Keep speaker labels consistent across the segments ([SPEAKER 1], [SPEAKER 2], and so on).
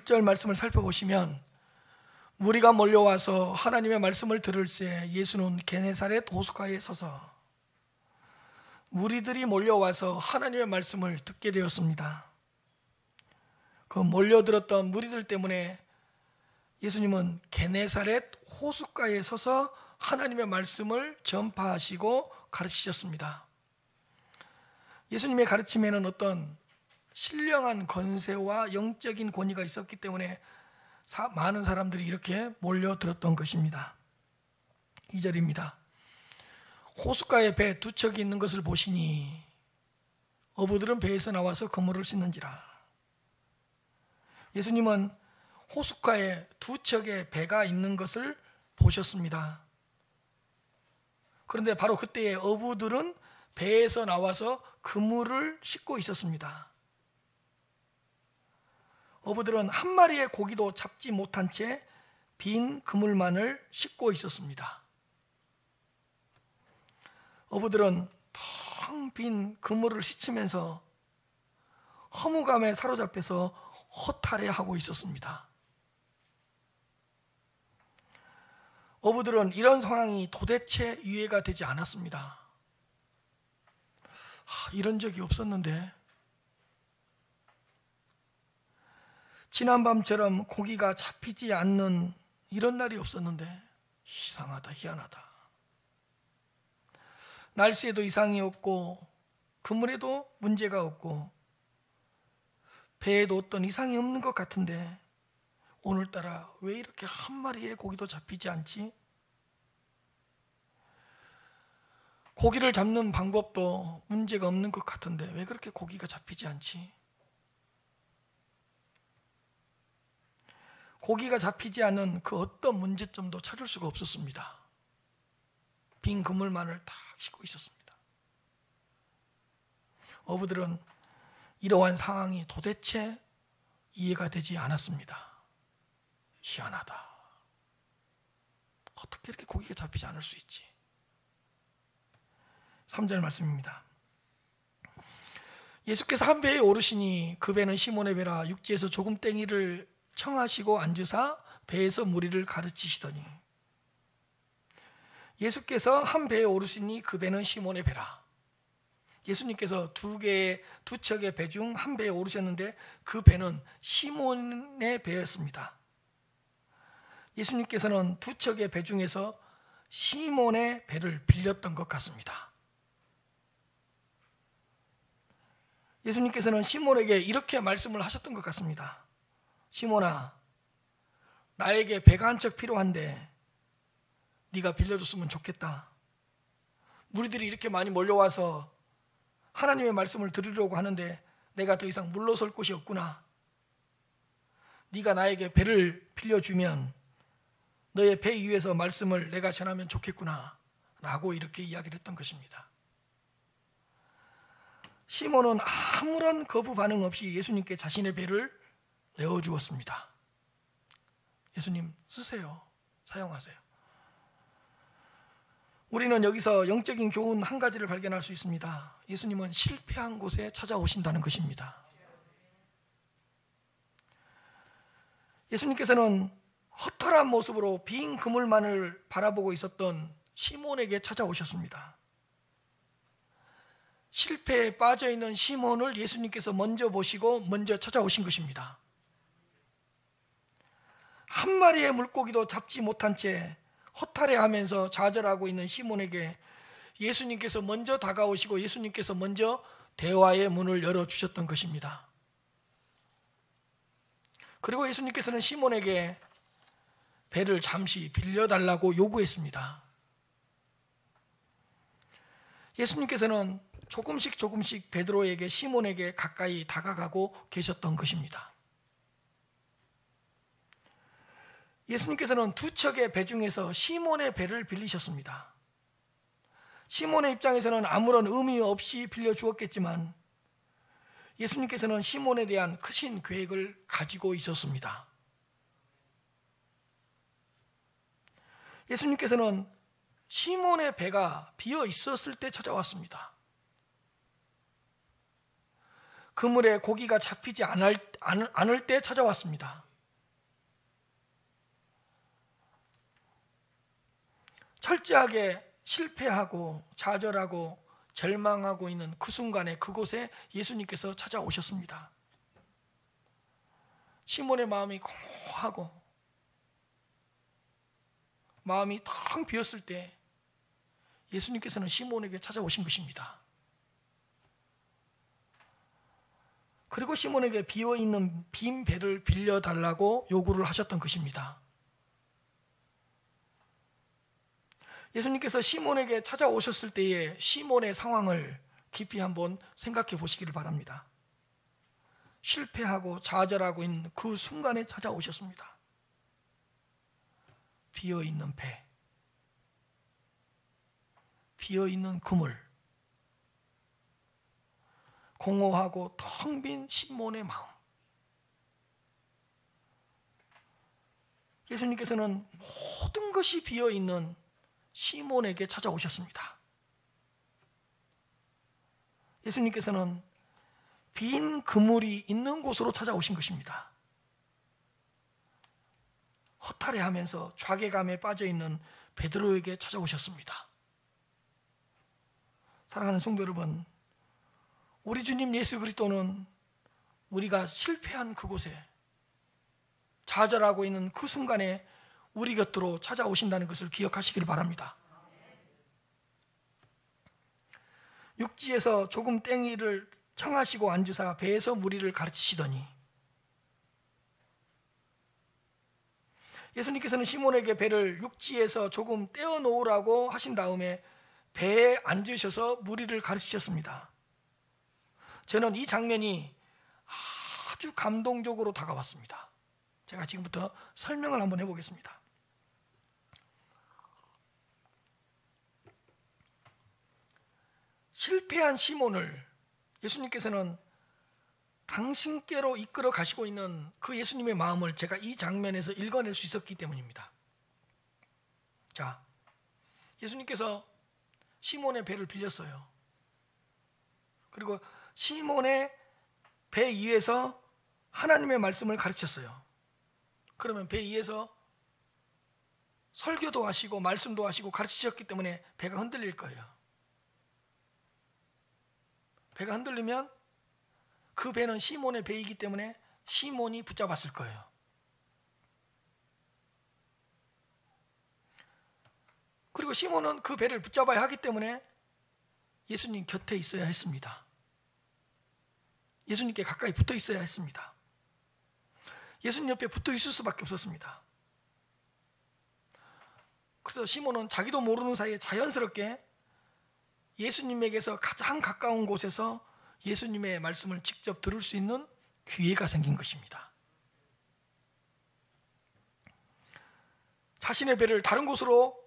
[SPEAKER 1] 1절 말씀을 살펴보시면 무리가 몰려와서 하나님의 말씀을 들을 새 예수는 게네사렛 호숫가에 서서 무리들이 몰려와서 하나님의 말씀을 듣게 되었습니다. 그 몰려들었던 무리들 때문에 예수님은 게네사렛 호숫가에 서서 하나님의 말씀을 전파하시고 가르치셨습니다. 예수님의 가르침에는 어떤 신령한 권세와 영적인 권위가 있었기 때문에 많은 사람들이 이렇게 몰려들었던 것입니다. 2절입니다. 호숫가에 배 두 척이 있는 것을 보시니 어부들은 배에서 나와서 그물을 씻는지라. 예수님은 호숫가에 두 척의 배가 있는 것을 보셨습니다. 그런데 바로 그때에 어부들은 배에서 나와서 그물을 씻고 있었습니다. 어부들은 한 마리의 고기도 잡지 못한 채 빈 그물만을 씻고 있었습니다. 어부들은 텅 빈 그물을 씻으면서 허무감에 사로잡혀서 허탈해하고 있었습니다. 어부들은 이런 상황이 도대체 이해가 되지 않았습니다. 이런 적이 없었는데, 지난밤처럼 고기가 잡히지 않는 이런 날이 없었는데 이상하다, 희한하다. 날씨에도 이상이 없고 그물에도 문제가 없고 배에도 어떤 이상이 없는 것 같은데 오늘따라 왜 이렇게 한 마리의 고기도 잡히지 않지? 고기를 잡는 방법도 문제가 없는 것 같은데 왜 그렇게 고기가 잡히지 않지? 고기가 잡히지 않은 그 어떤 문제점도 찾을 수가 없었습니다. 빈 그물만을 딱 싣고 있었습니다. 어부들은 이러한 상황이 도대체 이해가 되지 않았습니다. 희한하다. 어떻게 이렇게 고기가 잡히지 않을 수 있지? 3절 말씀입니다. 예수께서 한 배에 오르시니 그 배는 시몬의 배라 육지에서 조금 땡이를 청하시고 앉으사 배에서 무리를 가르치시더니. 예수께서 한 배에 오르시니 그 배는 시몬의 배라. 예수님께서 두 척의 배 중 한 배에 오르셨는데 그 배는 시몬의 배였습니다. 예수님께서는 두 척의 배 중에서 시몬의 배를 빌렸던 것 같습니다. 예수님께서는 시몬에게 이렇게 말씀을 하셨던 것 같습니다. 시몬아, 나에게 배가 한 척 필요한데 네가 빌려줬으면 좋겠다. 무리들이 이렇게 많이 몰려와서 하나님의 말씀을 들으려고 하는데 내가 더 이상 물러설 곳이 없구나. 네가 나에게 배를 빌려주면 너의 배 위에서 말씀을 내가 전하면 좋겠구나 라고 이렇게 이야기를 했던 것입니다. 시몬은 아무런 거부 반응 없이 예수님께 자신의 배를 내어주었습니다. 예수님 쓰세요. 사용하세요. 우리는 여기서 영적인 교훈 한 가지를 발견할 수 있습니다. 예수님은 실패한 곳에 찾아오신다는 것입니다. 예수님께서는 허탈한 모습으로 빈 그물만을 바라보고 있었던 시몬에게 찾아오셨습니다. 실패에 빠져있는 시몬을 예수님께서 먼저 보시고 먼저 찾아오신 것입니다. 한 마리의 물고기도 잡지 못한 채 허탈해하면서 좌절하고 있는 시몬에게 예수님께서 먼저 다가오시고 예수님께서 먼저 대화의 문을 열어주셨던 것입니다. 그리고 예수님께서는 시몬에게 배를 잠시 빌려달라고 요구했습니다. 예수님께서는 조금씩 베드로에게 시몬에게 가까이 다가가고 계셨던 것입니다. 예수님께서는 두 척의 배 중에서 시몬의 배를 빌리셨습니다. 시몬의 입장에서는 아무런 의미 없이 빌려주었겠지만 예수님께서는 시몬에 대한 크신 계획을 가지고 있었습니다. 예수님께서는 시몬의 배가 비어 있었을 때 찾아왔습니다. 그물에 고기가 잡히지 않을 때 찾아왔습니다. 철저하게 실패하고 좌절하고 절망하고 있는 그 순간에 그곳에 예수님께서 찾아오셨습니다. 시몬의 마음이 공허하고 마음이 텅 비었을 때 예수님께서는 시몬에게 찾아오신 것입니다. 그리고 시몬에게 비어있는 빈 배를 빌려달라고 요구를 하셨던 것입니다. 예수님께서 시몬에게 찾아오셨을 때의 시몬의 상황을 깊이 한번 생각해 보시기를 바랍니다. 실패하고 좌절하고 있는 그 순간에 찾아오셨습니다. 비어있는 배, 비어있는 그물, 공허하고 텅 빈 시몬의 마음. 예수님께서는 모든 것이 비어있는 시몬에게 찾아오셨습니다. 예수님께서는 빈 그물이 있는 곳으로 찾아오신 것입니다. 허탈해하면서 좌계감에 빠져있는 베드로에게 찾아오셨습니다. 사랑하는 성도 여러분, 우리 주님 예수 그리스도는 우리가 실패한 그곳에 좌절하고 있는 그 순간에 우리 곁으로 찾아오신다는 것을 기억하시길 바랍니다. 육지에서 조금 땡이를 청하시고 앉으사 배에서 무리를 가르치시더니 예수님께서는 시몬에게 배를 육지에서 조금 떼어 놓으라고 하신 다음에 배에 앉으셔서 무리를 가르치셨습니다. 저는 이 장면이 아주 감동적으로 다가왔습니다. 제가 지금부터 설명을 한번 해보겠습니다. 실패한 시몬을 예수님께서는 당신께로 이끌어 가시고 있는 그 예수님의 마음을 제가 이 장면에서 읽어낼 수 있었기 때문입니다. 자, 예수님께서 시몬의 배를 빌렸어요. 그리고 시몬의 배 위에서 하나님의 말씀을 가르쳤어요. 그러면 배 위에서 설교도 하시고 말씀도 하시고 가르치셨기 때문에 배가 흔들릴 거예요. 배가 흔들리면 그 배는 시몬의 배이기 때문에 시몬이 붙잡았을 거예요. 그리고 시몬은 그 배를 붙잡아야 하기 때문에 예수님 곁에 있어야 했습니다. 예수님께 가까이 붙어 있어야 했습니다. 예수님 옆에 붙어 있을 수밖에 없었습니다. 그래서 시몬은 자기도 모르는 사이에 자연스럽게 예수님에게서 가장 가까운 곳에서 예수님의 말씀을 직접 들을 수 있는 기회가 생긴 것입니다. 자신의 배를 다른 곳으로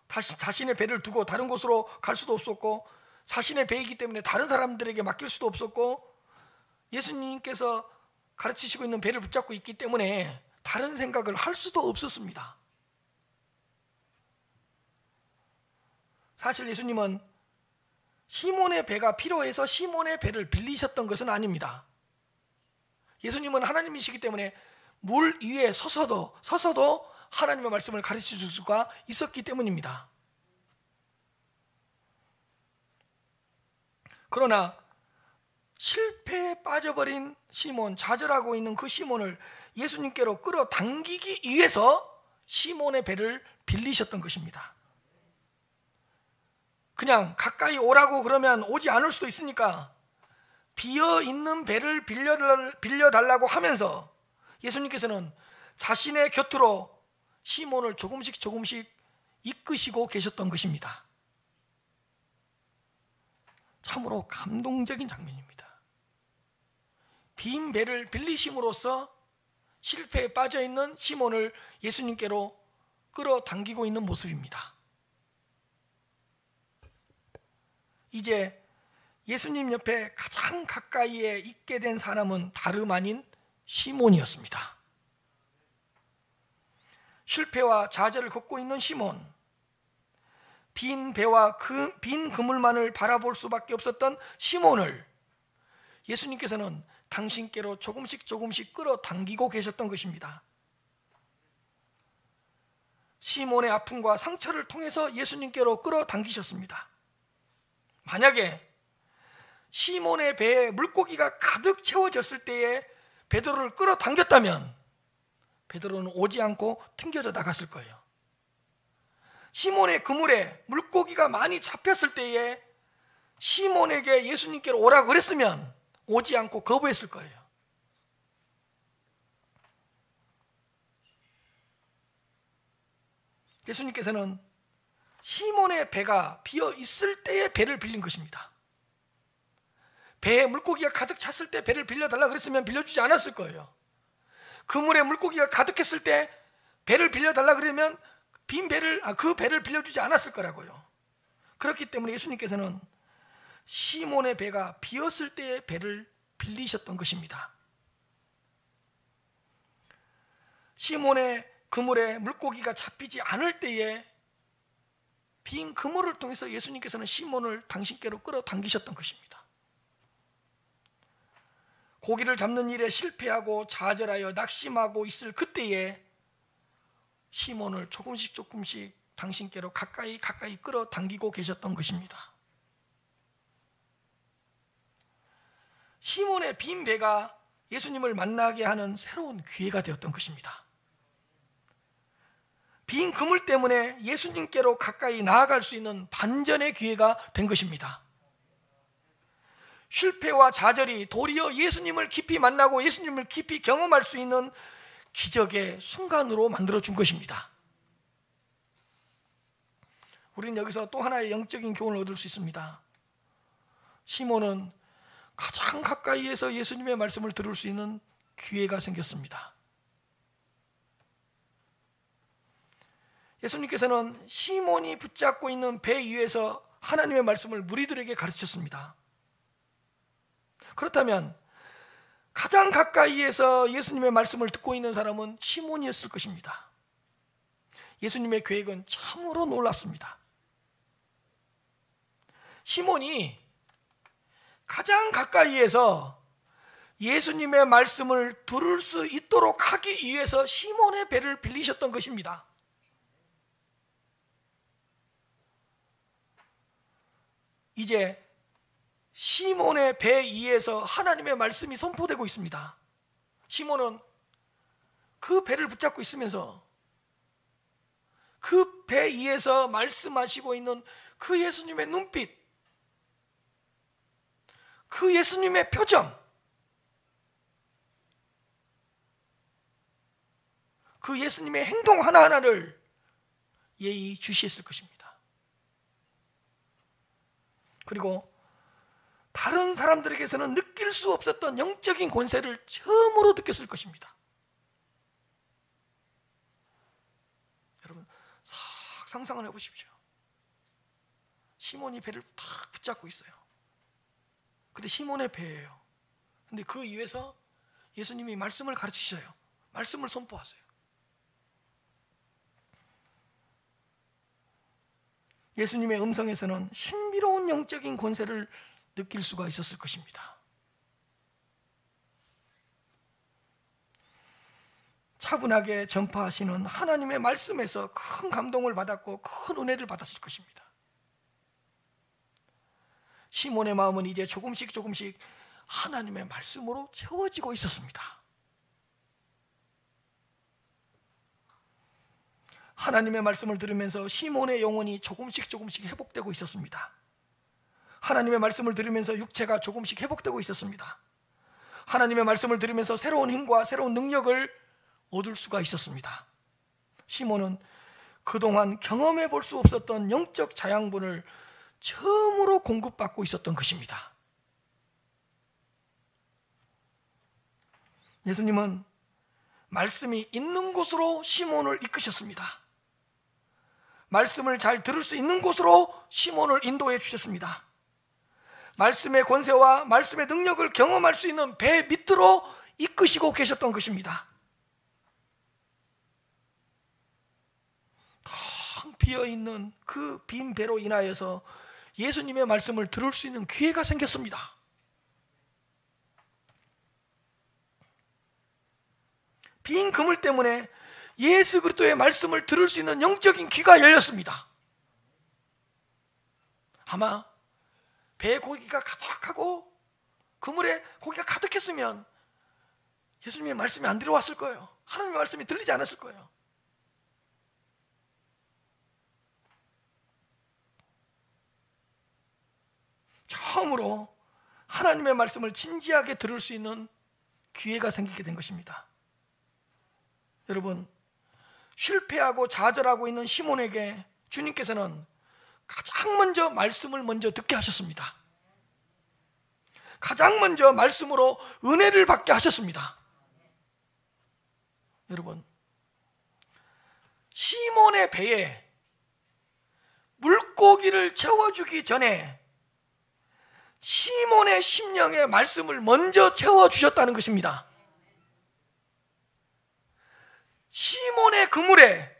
[SPEAKER 1] 자신의 배를 두고 다른 곳으로 갈 수도 없었고 자신의 배이기 때문에 다른 사람들에게 맡길 수도 없었고 예수님께서 가르치시고 있는 배를 붙잡고 있기 때문에 다른 생각을 할 수도 없었습니다. 사실 예수님은 시몬의 배가 필요해서 시몬의 배를 빌리셨던 것은 아닙니다. 예수님은 하나님이시기 때문에 물 위에 서서도 하나님의 말씀을 가르쳐 줄 수가 있었기 때문입니다. 그러나 실패에 빠져버린 시몬, 좌절하고 있는 그 시몬을 예수님께로 끌어당기기 위해서 시몬의 배를 빌리셨던 것입니다. 그냥 가까이 오라고 그러면 오지 않을 수도 있으니까 비어있는 배를 빌려달라고 하면서 예수님께서는 자신의 곁으로 시몬을 조금씩 이끄시고 계셨던 것입니다. 참으로 감동적인 장면입니다. 빈 배를 빌리심으로써 실패에 빠져있는 시몬을 예수님께로 끌어당기고 있는 모습입니다. 이제 예수님 옆에 가장 가까이에 있게 된 사람은 다름 아닌 시몬이었습니다. 실패와 좌절을 겪고 있는 시몬, 빈 배와 빈 그물만을 바라볼 수밖에 없었던 시몬을 예수님께서는 당신께로 조금씩 끌어당기고 계셨던 것입니다. 시몬의 아픔과 상처를 통해서 예수님께로 끌어당기셨습니다. 만약에 시몬의 배에 물고기가 가득 채워졌을 때에 베드로를 끌어당겼다면 베드로는 오지 않고 튕겨져 나갔을 거예요. 시몬의 그물에 물고기가 많이 잡혔을 때에 시몬에게 예수님께로 오라고 그랬으면 오지 않고 거부했을 거예요. 예수님께서는 시몬의 배가 비어 있을 때에 배를 빌린 것입니다. 배에 물고기가 가득 찼을 때 배를 빌려달라 그랬으면 빌려주지 않았을 거예요. 그물에 물고기가 가득했을 때 배를 빌려달라 그러면 그 배를 빌려주지 않았을 거라고요. 그렇기 때문에 예수님께서는 시몬의 배가 비었을 때에 배를 빌리셨던 것입니다. 시몬의 그물에 물고기가 잡히지 않을 때에 빈 그물을 통해서 예수님께서는 시몬을 당신께로 끌어당기셨던 것입니다. 고기를 잡는 일에 실패하고 좌절하여 낙심하고 있을 그때에 시몬을 조금씩 당신께로 가까이 끌어당기고 계셨던 것입니다. 시몬의 빈 배가 예수님을 만나게 하는 새로운 기회가 되었던 것입니다. 빈 그물 때문에 예수님께로 가까이 나아갈 수 있는 반전의 기회가 된 것입니다. 실패와 좌절이 도리어 예수님을 깊이 만나고 예수님을 깊이 경험할 수 있는 기적의 순간으로 만들어준 것입니다. 우리는 여기서 또 하나의 영적인 교훈을 얻을 수 있습니다. 시몬은 가장 가까이에서 예수님의 말씀을 들을 수 있는 기회가 생겼습니다. 예수님께서는 시몬이 붙잡고 있는 배 위에서 하나님의 말씀을 무리들에게 가르쳤습니다. 그렇다면 가장 가까이에서 예수님의 말씀을 듣고 있는 사람은 시몬이었을 것입니다. 예수님의 계획은 참으로 놀랍습니다. 시몬이 가장 가까이에서 예수님의 말씀을 들을 수 있도록 하기 위해서 시몬의 배를 빌리셨던 것입니다. 이제 시몬의 배 위에서 하나님의 말씀이 선포되고 있습니다. 시몬은 그 배를 붙잡고 있으면서 그 배 위에서 말씀하시고 있는 그 예수님의 눈빛, 그 예수님의 표정, 그 예수님의 행동 하나하나를 예의주시했을 것입니다. 그리고 다른 사람들에게서는 느낄 수 없었던 영적인 권세를 처음으로 느꼈을 것입니다. 여러분, 싹 상상을 해보십시오. 시몬이 배를 탁 붙잡고 있어요. 근데 시몬의 배예요. 근데 그 위에서 예수님이 말씀을 가르치셔요. 말씀을 선포하세요. 예수님의 음성에서는 신비로운 영적인 권세를 느낄 수가 있었을 것입니다. 차분하게 전파하시는 하나님의 말씀에서 큰 감동을 받았고 큰 은혜를 받았을 것입니다. 시몬의 마음은 이제 조금씩 하나님의 말씀으로 채워지고 있었습니다. 하나님의 말씀을 들으면서 시몬의 영혼이 조금씩 회복되고 있었습니다. 하나님의 말씀을 들으면서 육체가 조금씩 회복되고 있었습니다. 하나님의 말씀을 들으면서 새로운 힘과 새로운 능력을 얻을 수가 있었습니다. 시몬은 그동안 경험해 볼 수 없었던 영적 자양분을 처음으로 공급받고 있었던 것입니다. 예수님은 말씀이 있는 곳으로 시몬을 이끄셨습니다. 말씀을 잘 들을 수 있는 곳으로 시몬을 인도해 주셨습니다. 말씀의 권세와 말씀의 능력을 경험할 수 있는 배 밑으로 이끄시고 계셨던 것입니다. 텅 비어있는 그 빈 배로 인하여서 예수님의 말씀을 들을 수 있는 기회가 생겼습니다. 빈 그물 때문에 예수 그리스도의 말씀을 들을 수 있는 영적인 귀가 열렸습니다. 아마 배에 고기가 가득하고 그물에 고기가 가득했으면 예수님의 말씀이 안 들어왔을 거예요. 하나님의 말씀이 들리지 않았을 거예요. 처음으로 하나님의 말씀을 진지하게 들을 수 있는 기회가 생기게 된 것입니다. 여러분, 실패하고 좌절하고 있는 시몬에게 주님께서는 가장 먼저 말씀을 먼저 듣게 하셨습니다. 가장 먼저 말씀으로 은혜를 받게 하셨습니다. 여러분, 시몬의 배에 물고기를 채워주기 전에 시몬의 심령에 말씀을 먼저 채워주셨다는 것입니다. 시몬의 그물에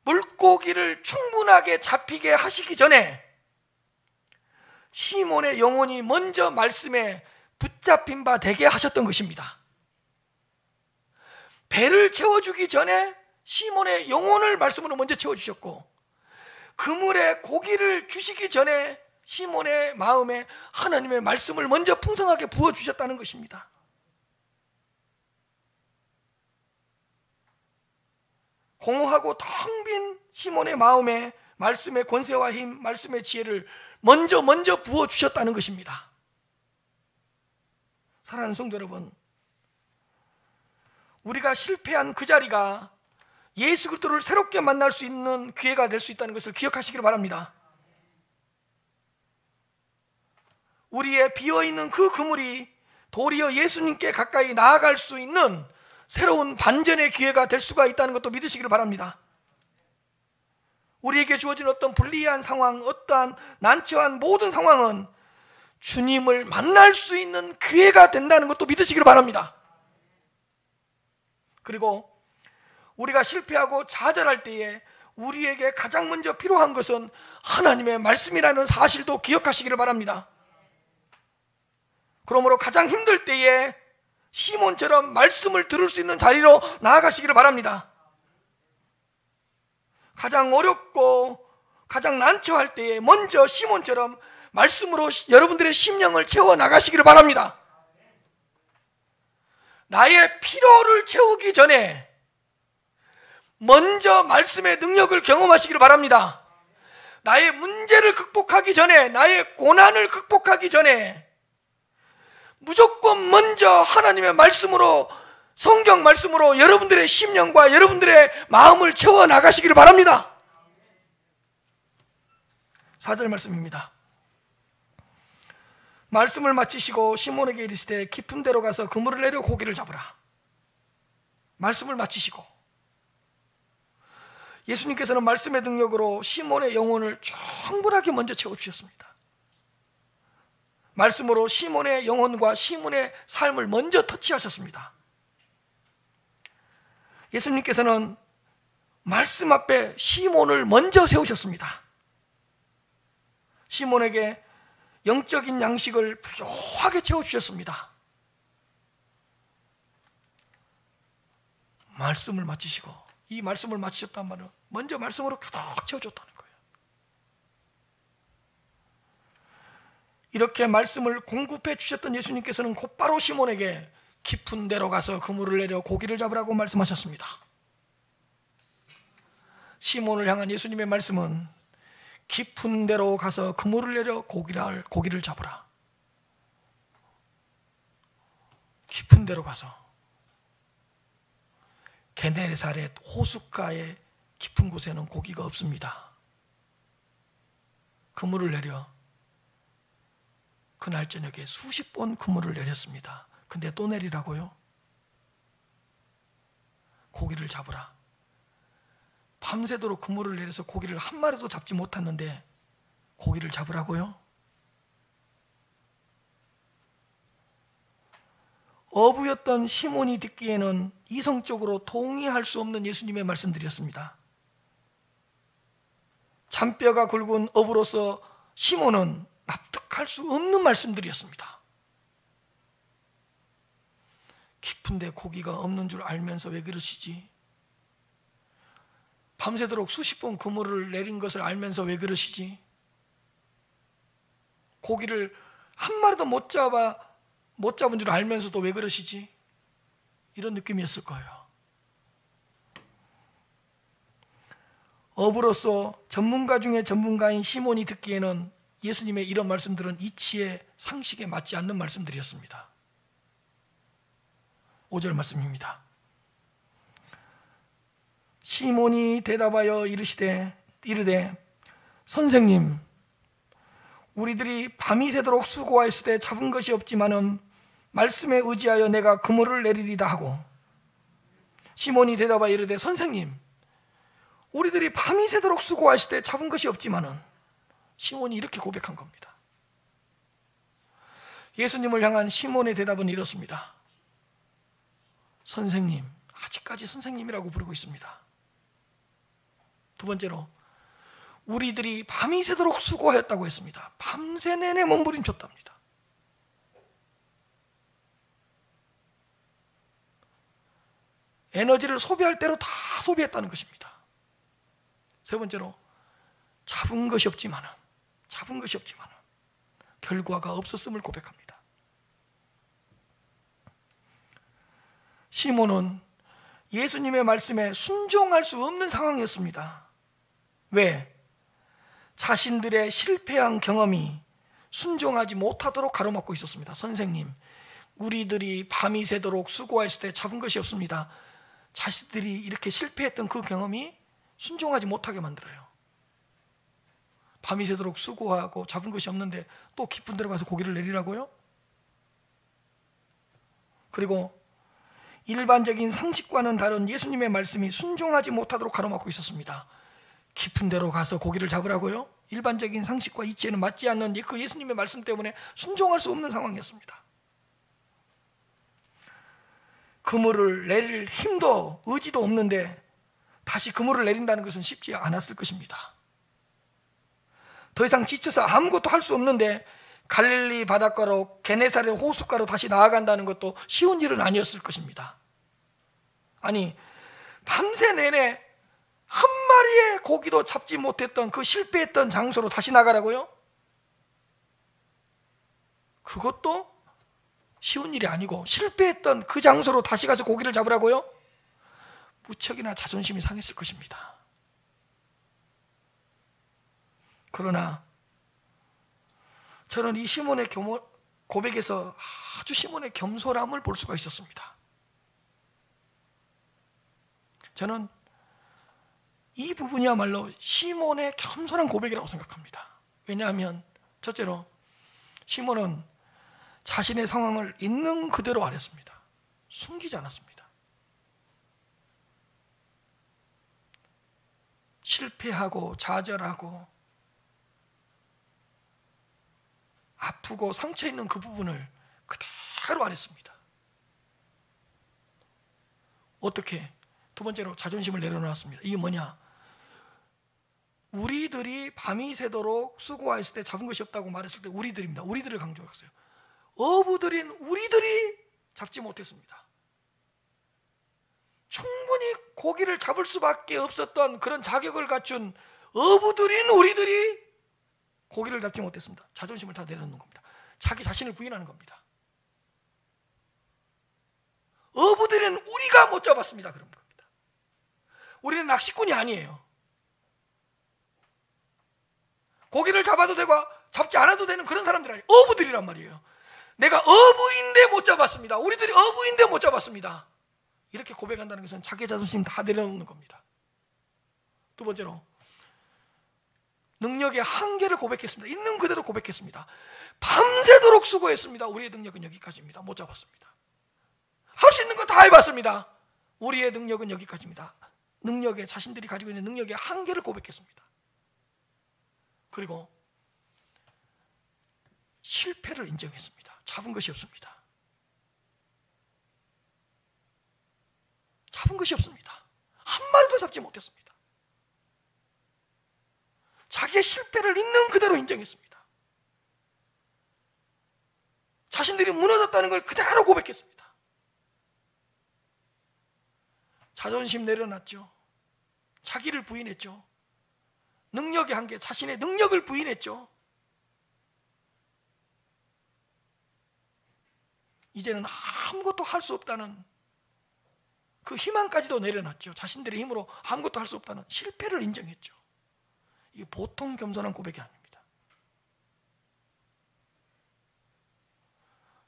[SPEAKER 1] 물고기를 충분하게 잡히게 하시기 전에 시몬의 영혼이 먼저 말씀에 붙잡힌 바 되게 하셨던 것입니다. 배를 채워주기 전에 시몬의 영혼을 말씀으로 먼저 채워주셨고, 그물에 고기를 주시기 전에 시몬의 마음에 하나님의 말씀을 먼저 풍성하게 부어주셨다는 것입니다. 공허하고 텅 빈 시몬의 마음에 말씀의 권세와 힘, 말씀의 지혜를 먼저 부어주셨다는 것입니다. 사랑하는 성도 여러분, 우리가 실패한 그 자리가 예수 그리스도를 새롭게 만날 수 있는 기회가 될 수 있다는 것을 기억하시기를 바랍니다. 우리의 비어있는 그 그물이 도리어 예수님께 가까이 나아갈 수 있는 새로운 반전의 기회가 될 수가 있다는 것도 믿으시기를 바랍니다. 우리에게 주어진 어떤 불리한 상황, 어떠한 난처한 모든 상황은 주님을 만날 수 있는 기회가 된다는 것도 믿으시기를 바랍니다. 그리고 우리가 실패하고 좌절할 때에 우리에게 가장 먼저 필요한 것은 하나님의 말씀이라는 사실도 기억하시기를 바랍니다. 그러므로 가장 힘들 때에 시몬처럼 말씀을 들을 수 있는 자리로 나아가시기를 바랍니다. 가장 어렵고 가장 난처할 때에 먼저 시몬처럼 말씀으로 여러분들의 심령을 채워 나가시기를 바랍니다. 나의 피로를 채우기 전에 먼저 말씀의 능력을 경험하시기를 바랍니다. 나의 문제를 극복하기 전에, 나의 고난을 극복하기 전에 무조건 먼저 하나님의 말씀으로, 성경 말씀으로 여러분들의 심령과 여러분들의 마음을 채워 나가시기를 바랍니다. 4절 말씀입니다. 말씀을 마치시고 시몬에게 이르시되 깊은 데로 가서 그물을 내려 고기를 잡으라. 말씀을 마치시고 예수님께서는 말씀의 능력으로 시몬의 영혼을 충분하게 먼저 채워주셨습니다. 말씀으로 시몬의 영혼과 시몬의 삶을 먼저 터치하셨습니다. 예수님께서는 말씀 앞에 시몬을 먼저 세우셨습니다. 시몬에게 영적인 양식을 부요하게 채워주셨습니다. 말씀을 마치시고, 이 말씀을 마치셨단 말은 먼저 말씀으로 가득 채워줬다는 거예요. 이렇게 말씀을 공급해 주셨던 예수님께서는 곧바로 시몬에게 깊은 데로 가서 그물을 내려 고기를 잡으라고 말씀하셨습니다. 시몬을 향한 예수님의 말씀은 깊은 데로 가서 그물을 내려 고기를 잡으라. 깊은 데로 가서, 게네사렛 호숫가의 깊은 곳에는 고기가 없습니다. 그물을 내려 그날 저녁에 수십 번 그물을 내렸습니다. 근데 또 내리라고요? 고기를 잡으라. 밤새도록 그물을 내려서 고기를 한 마리도 잡지 못했는데 고기를 잡으라고요? 어부였던 시몬이 듣기에는 이성적으로 동의할 수 없는 예수님의 말씀들이었습니다. 잔뼈가 굵은 어부로서 시몬은 납득할 수 없는 말씀들이었습니다. 깊은데 고기가 없는 줄 알면서 왜 그러시지? 밤새도록 수십 번 그물을 내린 것을 알면서 왜 그러시지? 고기를 한 마리도 못 잡은 줄 알면서도 왜 그러시지? 이런 느낌이었을 거예요. 어부로서 전문가 중에 전문가인 시몬이 듣기에는 예수님의 이런 말씀들은 이치의 상식에 맞지 않는 말씀들이었습니다. 5절 말씀입니다. 시몬이 대답하여 이르되 선생님, 우리들이 밤이 새도록 수고하였을 때 잡은 것이 없지만은 말씀에 의지하여 내가 그물을 내리리다 하고, 시몬이 대답하여 이르되 선생님, 우리들이 밤이 새도록 수고하였을 때 잡은 것이 없지만은, 시몬이 이렇게 고백한 겁니다. 예수님을 향한 시몬의 대답은 이렇습니다. 선생님, 아직까지 선생님이라고 부르고 있습니다. 두 번째로, 우리들이 밤이 새도록 수고하였다고 했습니다. 밤새 내내 몸부림쳤답니다. 에너지를 소비할 대로 다 소비했다는 것입니다. 세 번째로, 잡은 것이 없지만은 결과가 없었음을 고백합니다. 시몬은 예수님의 말씀에 순종할 수 없는 상황이었습니다. 왜? 자신들의 실패한 경험이 순종하지 못하도록 가로막고 있었습니다. 선생님, 우리들이 밤이 새도록 수고했을 때 잡은 것이 없습니다. 자신들이 이렇게 실패했던 그 경험이 순종하지 못하게 만들어요. 밤이 새도록 수고하고 잡은 것이 없는데 또 깊은 데로 가서 고기를 내리라고요? 그리고 일반적인 상식과는 다른 예수님의 말씀이 순종하지 못하도록 가로막고 있었습니다. 깊은 데로 가서 고기를 잡으라고요? 일반적인 상식과 이치에는 맞지 않는 그 예수님의 말씀 때문에 순종할 수 없는 상황이었습니다. 그물을 내릴 힘도 의지도 없는데 다시 그물을 내린다는 것은 쉽지 않았을 것입니다. 더 이상 지쳐서 아무것도 할 수 없는데 갈릴리 바닷가로 게네사렛 호숫가로 다시 나아간다는 것도 쉬운 일은 아니었을 것입니다. 아니, 밤새 내내 한 마리의 고기도 잡지 못했던 그 실패했던 장소로 다시 나가라고요? 그것도 쉬운 일이 아니고 실패했던 그 장소로 다시 가서 고기를 잡으라고요? 무척이나 자존심이 상했을 것입니다. 그러나 저는 이 시몬의 고백에서 아주 시몬의 겸손함을 볼 수가 있었습니다. 저는 이 부분이야말로 시몬의 겸손한 고백이라고 생각합니다. 왜냐하면 첫째로 시몬은 자신의 상황을 있는 그대로 말했습니다. 숨기지 않았습니다. 실패하고 좌절하고 아프고 상처 있는 그 부분을 그대로 말했습니다. 어떻게? 두 번째로 자존심을 내려놓았습니다. 이게 뭐냐? 우리들이 밤이 새도록 수고하였을 때 잡은 것이 없다고 말했을 때 우리들입니다. 우리들을 강조했어요. 어부들인 우리들이 잡지 못했습니다. 충분히 고기를 잡을 수밖에 없었던 그런 자격을 갖춘 어부들인 우리들이 고기를 잡지 못했습니다. 자존심을 다 내려놓는 겁니다. 자기 자신을 부인하는 겁니다. 어부들은 우리가 못 잡았습니다. 그런 겁니다. 우리는 낚시꾼이 아니에요. 고기를 잡아도 되고 잡지 않아도 되는 그런 사람들 아니에요. 어부들이란 말이에요. 내가 어부인데 못 잡았습니다. 우리들이 어부인데 못 잡았습니다. 이렇게 고백한다는 것은 자기 자존심 다 내려놓는 겁니다. 두 번째로 능력의 한계를 고백했습니다. 있는 그대로 고백했습니다. 밤새도록 수고했습니다. 우리의 능력은 여기까지입니다. 못 잡았습니다. 할 수 있는 거 다 해봤습니다. 우리의 능력은 여기까지입니다. 능력에 자신들이 가지고 있는 능력의 한계를 고백했습니다. 그리고 실패를 인정했습니다. 잡은 것이 없습니다. 잡은 것이 없습니다. 한 마리도 잡지 못했습니다. 자기의 실패를 있는 그대로 인정했습니다. 자신들이 무너졌다는 걸 그대로 고백했습니다. 자존심 내려놨죠. 자기를 부인했죠. 능력의 한계, 자신의 능력을 부인했죠. 이제는 아무것도 할 수 없다는 그 희망까지도 내려놨죠. 자신들의 힘으로 아무것도 할 수 없다는 실패를 인정했죠. 이게 보통 겸손한 고백이 아닙니다.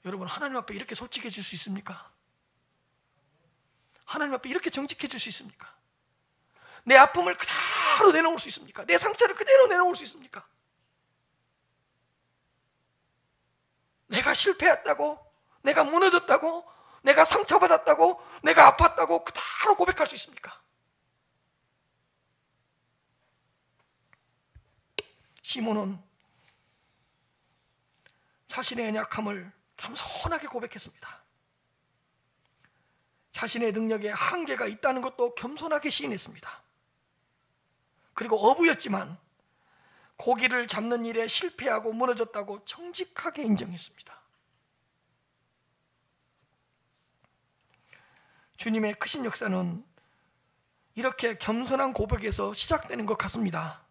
[SPEAKER 1] 여러분, 하나님 앞에 이렇게 솔직해질 수 있습니까? 하나님 앞에 이렇게 정직해질 수 있습니까? 내 아픔을 그대로 내놓을 수 있습니까? 내 상처를 그대로 내놓을 수 있습니까? 내가 실패했다고, 내가 무너졌다고, 내가 상처받았다고, 내가 아팠다고 그대로 고백할 수 있습니까? 시몬은 자신의 연약함을 겸손하게 고백했습니다. 자신의 능력에 한계가 있다는 것도 겸손하게 시인했습니다. 그리고 어부였지만 고기를 잡는 일에 실패하고 무너졌다고 정직하게 인정했습니다. 주님의 크신 역사는 이렇게 겸손한 고백에서 시작되는 것 같습니다.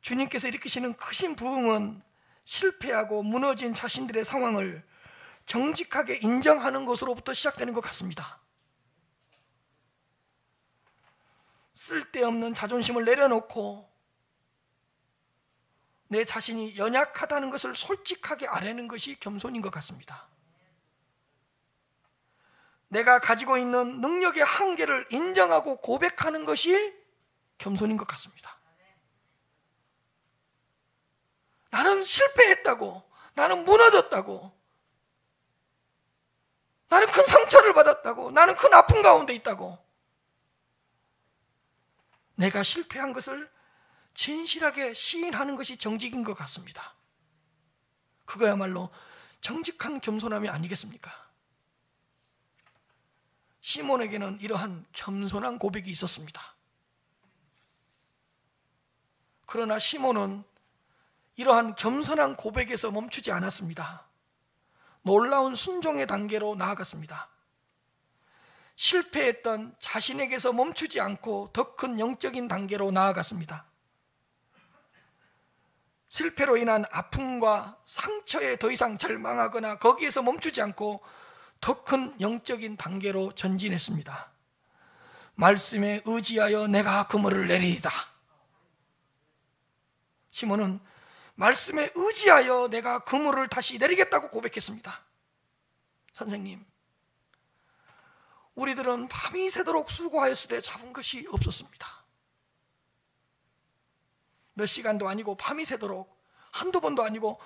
[SPEAKER 1] 주님께서 일으키시는 크신 부흥은 실패하고 무너진 자신들의 상황을 정직하게 인정하는 것으로부터 시작되는 것 같습니다. 쓸데없는 자존심을 내려놓고 내 자신이 연약하다는 것을 솔직하게 아뢰는 것이 겸손인 것 같습니다. 내가 가지고 있는 능력의 한계를 인정하고 고백하는 것이 겸손인 것 같습니다. 나는 실패했다고, 나는 무너졌다고, 나는 큰 상처를 받았다고, 나는 큰 아픔 가운데 있다고, 내가 실패한 것을 진실하게 시인하는 것이 정직인 것 같습니다. 그거야말로 정직한 겸손함이 아니겠습니까? 시몬에게는 이러한 겸손한 고백이 있었습니다. 그러나 시몬은 이러한 겸손한 고백에서 멈추지 않았습니다. 놀라운 순종의 단계로 나아갔습니다. 실패했던 자신에게서 멈추지 않고 더 큰 영적인 단계로 나아갔습니다. 실패로 인한 아픔과 상처에 더 이상 절망하거나 거기에서 멈추지 않고 더 큰 영적인 단계로 전진했습니다. 말씀에 의지하여 내가 그물을 내리이다. 시몬은 말씀에 의지하여 내가 그물을 다시 내리겠다고 고백했습니다. 선생님, 우리들은 밤이 새도록 수고하였으되 잡은 것이 없었습니다. 몇 시간도 아니고 밤이 새도록 한두 번도 아니고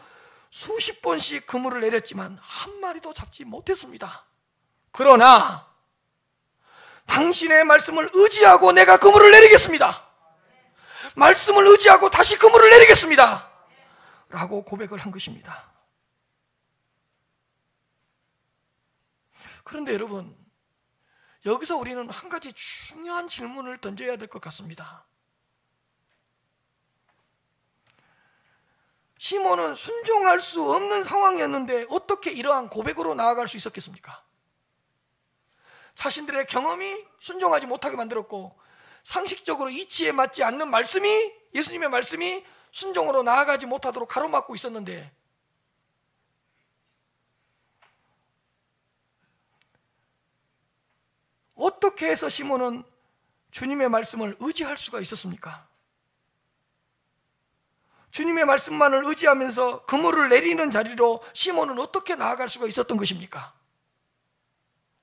[SPEAKER 1] 수십 번씩 그물을 내렸지만 한 마리도 잡지 못했습니다. 그러나 당신의 말씀을 의지하고 내가 그물을 내리겠습니다. 말씀을 의지하고 다시 그물을 내리겠습니다 라고 고백을 한 것입니다. 그런데 여러분, 여기서 우리는 한 가지 중요한 질문을 던져야 될 것 같습니다. 시몬은 순종할 수 없는 상황이었는데 어떻게 이러한 고백으로 나아갈 수 있었겠습니까? 자신들의 경험이 순종하지 못하게 만들었고, 상식적으로 이치에 맞지 않는 말씀이, 예수님의 말씀이 순종으로 나아가지 못하도록 가로막고 있었는데, 어떻게 해서 시몬은 주님의 말씀을 의지할 수가 있었습니까? 주님의 말씀만을 의지하면서 그물을 내리는 자리로 시몬은 어떻게 나아갈 수가 있었던 것입니까?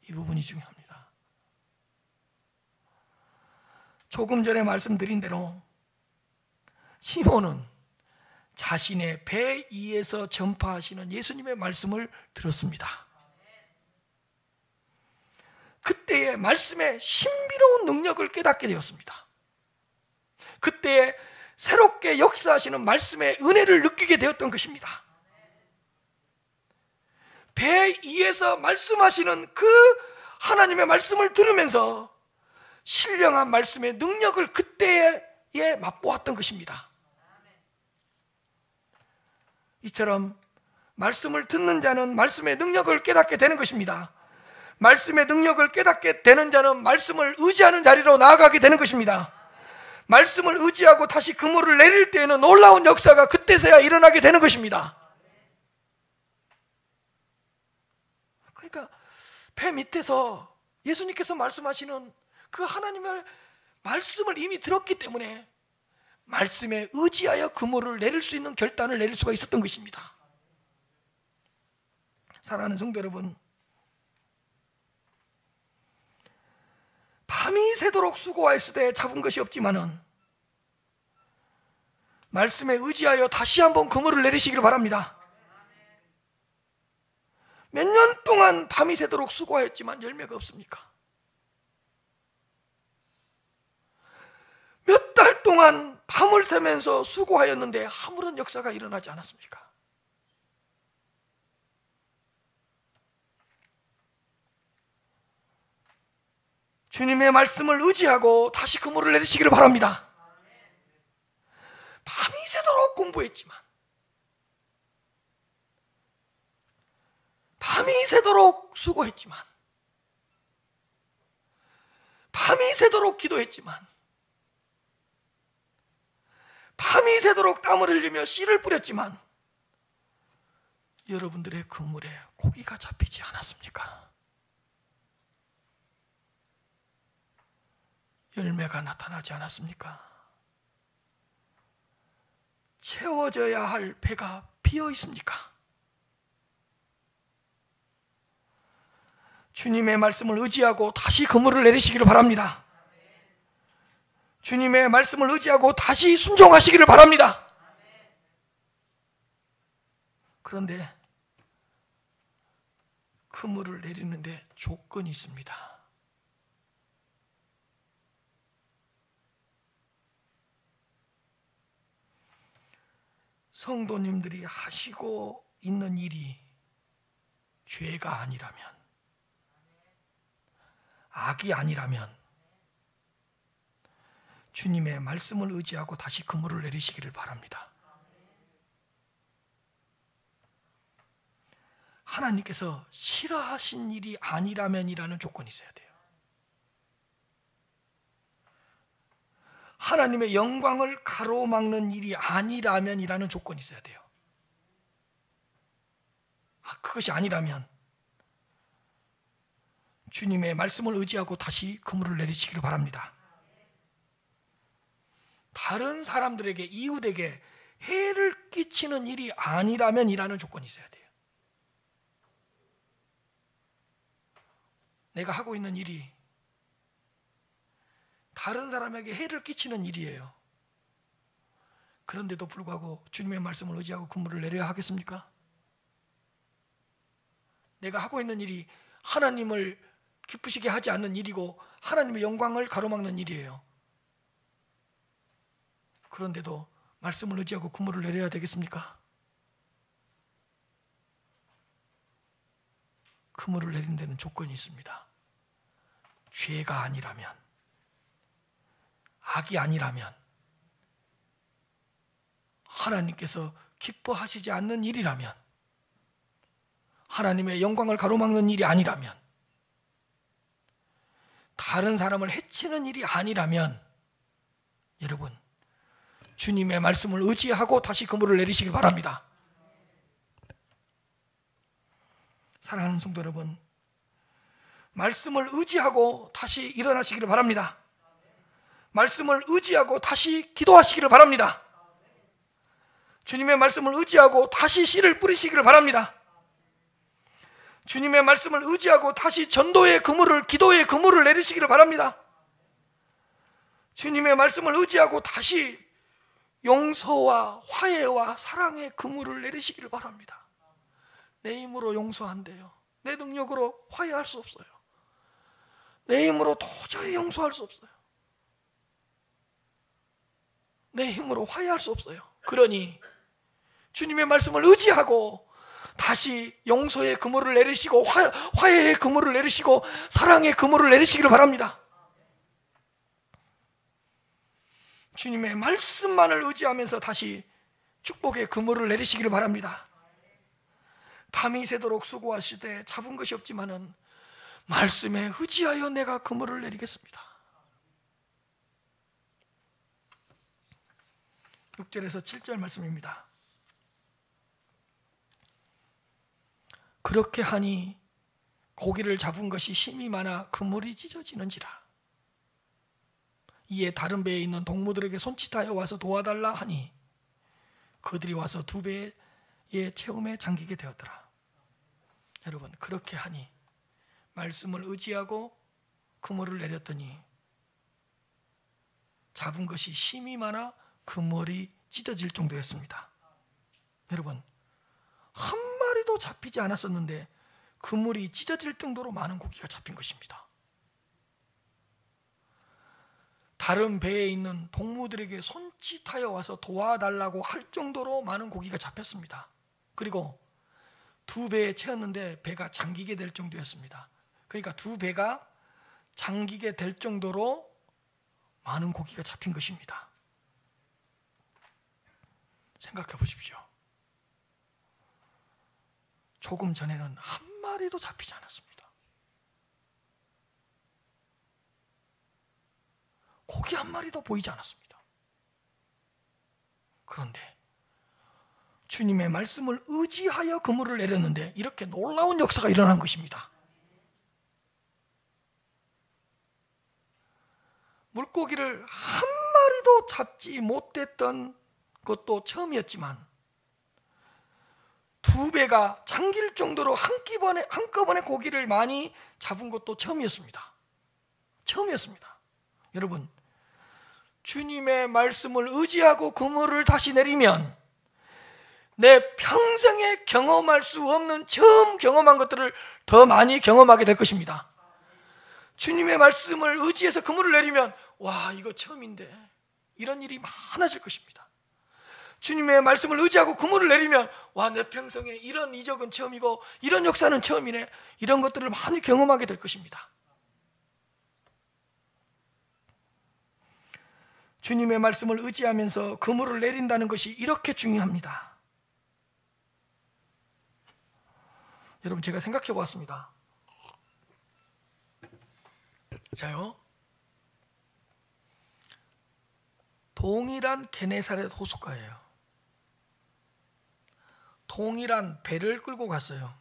[SPEAKER 1] 이 부분이 중요합니다. 조금 전에 말씀드린 대로 시몬은 자신의 배 위에서 전파하시는 예수님의 말씀을 들었습니다. 그때의 말씀의 신비로운 능력을 깨닫게 되었습니다. 그때에 새롭게 역사하시는 말씀의 은혜를 느끼게 되었던 것입니다. 배 위에서 말씀하시는 그 하나님의 말씀을 들으면서 신령한 말씀의 능력을 그때에 맛보았던 것입니다. 이처럼 말씀을 듣는 자는 말씀의 능력을 깨닫게 되는 것입니다. 말씀의 능력을 깨닫게 되는 자는 말씀을 의지하는 자리로 나아가게 되는 것입니다. 말씀을 의지하고 다시 그물을 내릴 때에는 놀라운 역사가 그때서야 일어나게 되는 것입니다. 그러니까 배 밑에서 예수님께서 말씀하시는 그 하나님의 말씀을 이미 들었기 때문에 말씀에 의지하여 그물을 내릴 수 있는 결단을 내릴 수가 있었던 것입니다. 사랑하는 성도 여러분, 밤이 새도록 수고하였을 때 잡은 것이 없지만은 말씀에 의지하여 다시 한번 그물을 내리시기를 바랍니다. 몇 년 동안 밤이 새도록 수고하였지만 열매가 없습니까? 몇 달 동안 밤을 새면서 수고하였는데 아무런 역사가 일어나지 않았습니까? 주님의 말씀을 의지하고 다시 그물을 내리시기를 바랍니다. 밤이 새도록 공부했지만, 밤이 새도록 수고했지만, 밤이 새도록 기도했지만, 밤이 새도록 땀을 흘리며 씨를 뿌렸지만 여러분들의 그물에 고기가 잡히지 않았습니까? 열매가 나타나지 않았습니까? 채워져야 할 배가 비어 있습니까? 주님의 말씀을 의지하고 다시 그물을 내리시기를 바랍니다. 주님의 말씀을 의지하고 다시 순종하시기를 바랍니다. 그런데 그물을 내리는데 조건이 있습니다. 성도님들이 하시고 있는 일이 죄가 아니라면, 악이 아니라면 주님의 말씀을 의지하고 다시 그물을 내리시기를 바랍니다. 하나님께서 싫어하신 일이 아니라면이라는 조건이 있어야 돼요. 하나님의 영광을 가로막는 일이 아니라면이라는 조건이 있어야 돼요. 그것이 아니라면 주님의 말씀을 의지하고 다시 그물을 내리시기를 바랍니다. 다른 사람들에게, 이웃에게 해를 끼치는 일이 아니라면이라는 조건이 있어야 돼요. 내가 하고 있는 일이 다른 사람에게 해를 끼치는 일이에요. 그런데도 불구하고 주님의 말씀을 의지하고 그물을 내려야 하겠습니까? 내가 하고 있는 일이 하나님을 기쁘시게 하지 않는 일이고 하나님의 영광을 가로막는 일이에요. 그런데도 말씀을 의지하고 그물을 내려야 되겠습니까? 그물을 내린 데는 조건이 있습니다. 죄가 아니라면, 악이 아니라면, 하나님께서 기뻐하시지 않는 일이라면, 하나님의 영광을 가로막는 일이 아니라면, 다른 사람을 해치는 일이 아니라면, 여러분, 주님의 말씀을 의지하고 다시 그물을 내리시길 바랍니다. 사랑하는 성도 여러분, 말씀을 의지하고 다시 일어나시기를 바랍니다. 말씀을 의지하고 다시 기도하시기를 바랍니다. 주님의 말씀을 의지하고 다시 씨를 뿌리시기를 바랍니다. 주님의 말씀을 의지하고 다시 전도의 그물을, 기도의 그물을 내리시기를 바랍니다. 주님의 말씀을 의지하고 다시 용서와 화해와 사랑의 그물을 내리시기를 바랍니다. 내 힘으로 용서한대요. 내 능력으로 화해할 수 없어요. 내 힘으로 도저히 용서할 수 없어요. 내 힘으로 화해할 수 없어요. 그러니 주님의 말씀을 의지하고 다시 용서의 그물을 내리시고 화해의 그물을 내리시고 사랑의 그물을 내리시기를 바랍니다. 주님의 말씀만을 의지하면서 다시 축복의 그물을 내리시기를 바랍니다. 밤이 새도록 수고하시되 잡은 것이 없지만은 말씀에 의지하여 내가 그물을 내리겠습니다. 6절에서 7절 말씀입니다. 그렇게 하니 고기를 잡은 것이 힘이 많아 그물이 찢어지는지라. 이에 다른 배에 있는 동무들에게 손짓하여 와서 도와달라 하니 그들이 와서 두 배의 체험에 잠기게 되었더라. 여러분, 그렇게 하니 말씀을 의지하고 그물을 내렸더니 잡은 것이 힘이 많아 그물이 찢어질 정도였습니다. 여러분, 한 마리도 잡히지 않았었는데 그물이 찢어질 정도로 많은 고기가 잡힌 것입니다. 다른 배에 있는 동무들에게 손짓하여 와서 도와달라고 할 정도로 많은 고기가 잡혔습니다. 그리고 두 배에 채웠는데 배가 잠기게 될 정도였습니다. 그러니까 두 배가 잠기게 될 정도로 많은 고기가 잡힌 것입니다. 생각해 보십시오. 조금 전에는 한 마리도 잡히지 않았습니다. 고기 한 마리도 보이지 않았습니다. 그런데 주님의 말씀을 의지하여 그물을 내렸는데 이렇게 놀라운 역사가 일어난 것입니다. 물고기를 한 마리도 잡지 못했던 것도 처음이었지만 두 배가 잠길 정도로 한꺼번에 고기를 많이 잡은 것도 처음이었습니다. 여러분, 주님의 말씀을 의지하고 그물을 다시 내리면 내 평생에 경험할 수 없는 처음 경험한 것들을 더 많이 경험하게 될 것입니다. 주님의 말씀을 의지해서 그물을 내리면 와, 이거 처음인데 이런 일이 많아질 것입니다. 주님의 말씀을 의지하고 그물을 내리면 와, 내 평생에 이런 이적은 처음이고 이런 역사는 처음이네, 이런 것들을 많이 경험하게 될 것입니다. 주님의 말씀을 의지하면서 그물을 내린다는 것이 이렇게 중요합니다. 여러분, 제가 생각해 보았습니다. 자요, 동일한 게네사렛 호숫가예요. 동일한 배를 끌고 갔어요.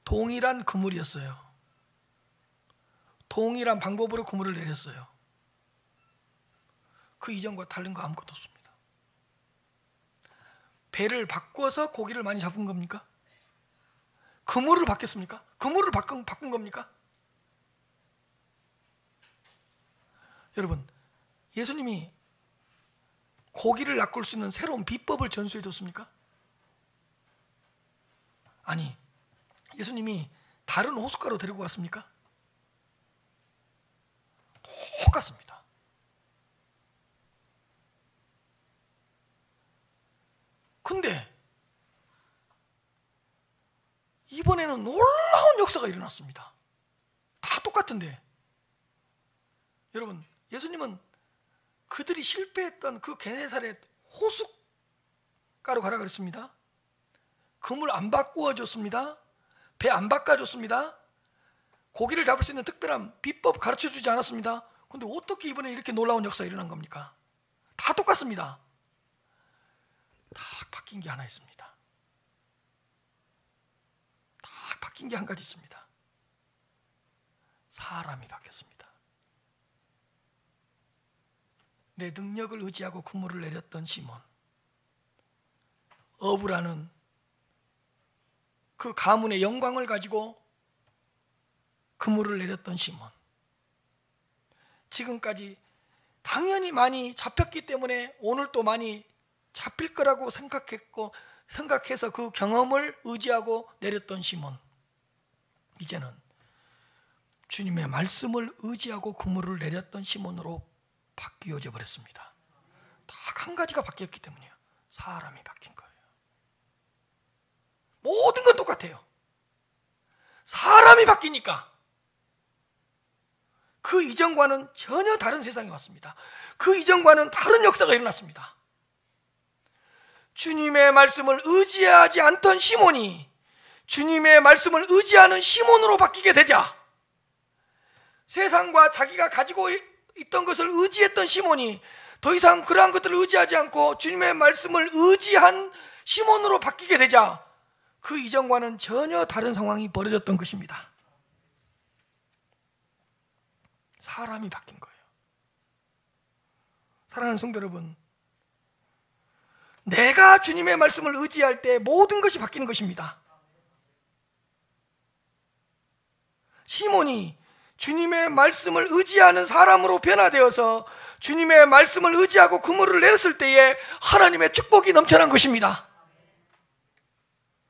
[SPEAKER 1] 동일한 그물이었어요. 동일한 방법으로 그물을 내렸어요. 그 이전과 다른 거 아무것도 없습니다. 배를 바꿔서 고기를 많이 잡은 겁니까? 그물을 바뀌었습니까? 그물을 바꾼 겁니까? 여러분, 예수님이 고기를 낚을 수 있는 새로운 비법을 전수해 줬습니까? 아니, 예수님이 다른 호숫가로 데리고 갔습니까? 똑같습니다. 근데 이번에는 놀라운 역사가 일어났습니다. 다 똑같은데, 여러분, 예수님은 그들이 실패했던 그 게네사렛 호숫가로 가라 그랬습니다. 그물 안 바꾸어 줬습니다. 배 안 바꿔줬습니다. 고기를 잡을 수 있는 특별한 비법 가르쳐 주지 않았습니다. 근데 어떻게 이번에 이렇게 놀라운 역사가 일어난 겁니까? 다 똑같습니다. 다 바뀐 게 하나 있습니다. 다 바뀐 게 한 가지 있습니다. 사람이 바뀌었습니다. 내 능력을 의지하고 그물을 내렸던 시몬, 어부라는 그 가문의 영광을 가지고 그물을 내렸던 시몬, 지금까지 당연히 많이 잡혔기 때문에 오늘 또 많이 잡힐 거라고 생각해서 그 경험을 의지하고 내렸던 시몬, 이제는 주님의 말씀을 의지하고 그물을 내렸던 시몬으로 바뀌어져 버렸습니다. 딱 한 가지가 바뀌었기 때문이에요. 사람이 바뀐 거예요. 모든 건 똑같아요. 사람이 바뀌니까 그 이전과는 전혀 다른 세상이 왔습니다. 그 이전과는 다른 역사가 일어났습니다. 주님의 말씀을 의지하지 않던 시몬이 주님의 말씀을 의지하는 시몬으로 바뀌게 되자 세상과 자기가 가지고 있던 것을 의지했던 시몬이 더 이상 그러한 것들을 의지하지 않고 주님의 말씀을 의지한 시몬으로 바뀌게 되자 그 이전과는 전혀 다른 상황이 벌어졌던 것입니다. 사람이 바뀐 거예요. 사랑하는 성도 여러분, 내가 주님의 말씀을 의지할 때 모든 것이 바뀌는 것입니다. 시몬이 주님의 말씀을 의지하는 사람으로 변화되어서 주님의 말씀을 의지하고 그물을 내렸을 때에 하나님의 축복이 넘쳐난 것입니다.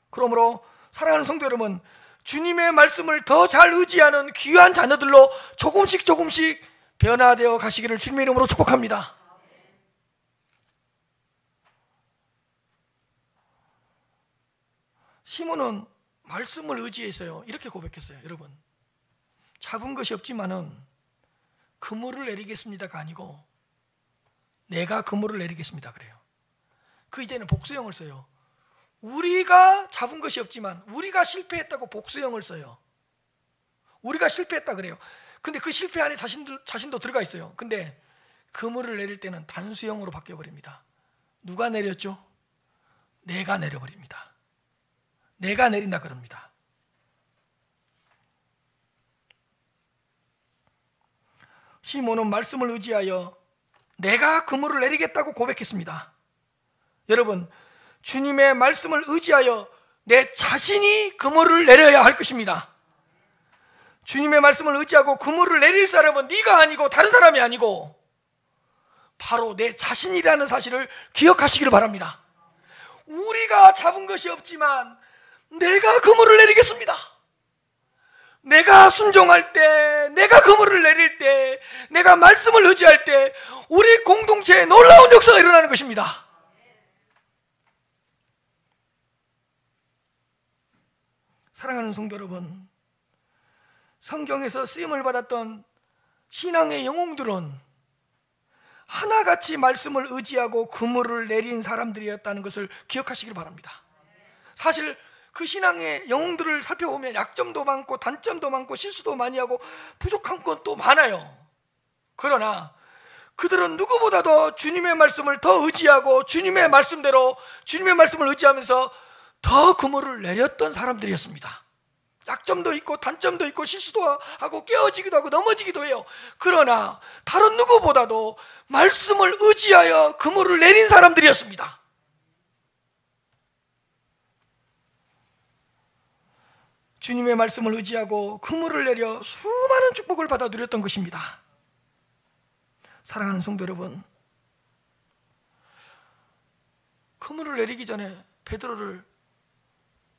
[SPEAKER 1] 그러므로 사랑하는 성도 여러분, 주님의 말씀을 더 잘 의지하는 귀한 자녀들로 조금씩 변화되어 가시기를 주님의 이름으로 축복합니다. 시몬은 말씀을 의지해서요 이렇게 고백했어요. 여러분, 잡은 것이 없지만은 그물을 내리겠습니다가 아니고 내가 그물을 내리겠습니다 그래요. 그 이제는 복수형을 써요. 우리가 잡은 것이 없지만 우리가 실패했다고 복수형을 써요. 우리가 실패했다 그래요. 근데 그 실패 안에 자신도 들어가 있어요. 근데 그물을 내릴 때는 단수형으로 바뀌어버립니다. 누가 내렸죠? 내가 내려버립니다. 내가 내린다 그럽니다. 시몬은 말씀을 의지하여 내가 그물을 내리겠다고 고백했습니다. 여러분, 주님의 말씀을 의지하여 내 자신이 그물을 내려야 할 것입니다. 주님의 말씀을 의지하고 그물을 내릴 사람은 네가 아니고 다른 사람이 아니고 바로 내 자신이라는 사실을 기억하시기를 바랍니다. 우리가 잡은 것이 없지만 내가 그물을 내리겠습니다. 내가 순종할 때, 내가 그물을 내릴 때, 내가 말씀을 의지할 때 우리 공동체에 놀라운 역사가 일어나는 것입니다. 사랑하는 성도 여러분, 성경에서 쓰임을 받았던 신앙의 영웅들은 하나같이 말씀을 의지하고 그물을 내린 사람들이었다는 것을 기억하시길 바랍니다. 사실 그 신앙의 영웅들을 살펴보면 약점도 많고 단점도 많고 실수도 많이 하고 부족한 건 또 많아요. 그러나 그들은 누구보다도 주님의 말씀을 더 의지하고 주님의 말씀대로 주님의 말씀을 의지하면서 더 그물을 내렸던 사람들이었습니다. 약점도 있고 단점도 있고 실수도 하고 깨어지기도 하고 넘어지기도 해요. 그러나 다른 누구보다도 말씀을 의지하여 그물을 내린 사람들이었습니다. 주님의 말씀을 의지하고 그물을 내려 수많은 축복을 받아 누렸던 것입니다. 사랑하는 성도 여러분, 그물을 내리기 전에 베드로를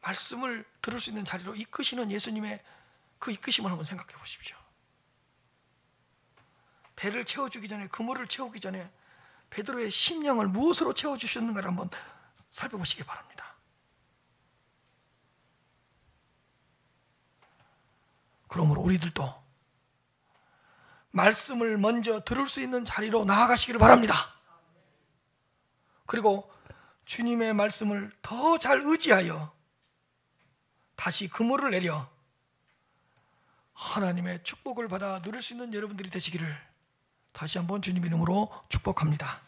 [SPEAKER 1] 말씀을 들을 수 있는 자리로 이끄시는 예수님의 그 이끄심을 한번 생각해 보십시오. 배를 채워주기 전에, 그물을 채우기 전에 베드로의 심령을 무엇으로 채워주셨는가를 한번 살펴보시기 바랍니다. 그러므로 우리들도 말씀을 먼저 들을 수 있는 자리로 나아가시기를 바랍니다. 그리고 주님의 말씀을 더 잘 의지하여 다시 그물을 내려 하나님의 축복을 받아 누릴 수 있는 여러분들이 되시기를 다시 한번 주님의 이름으로 축복합니다.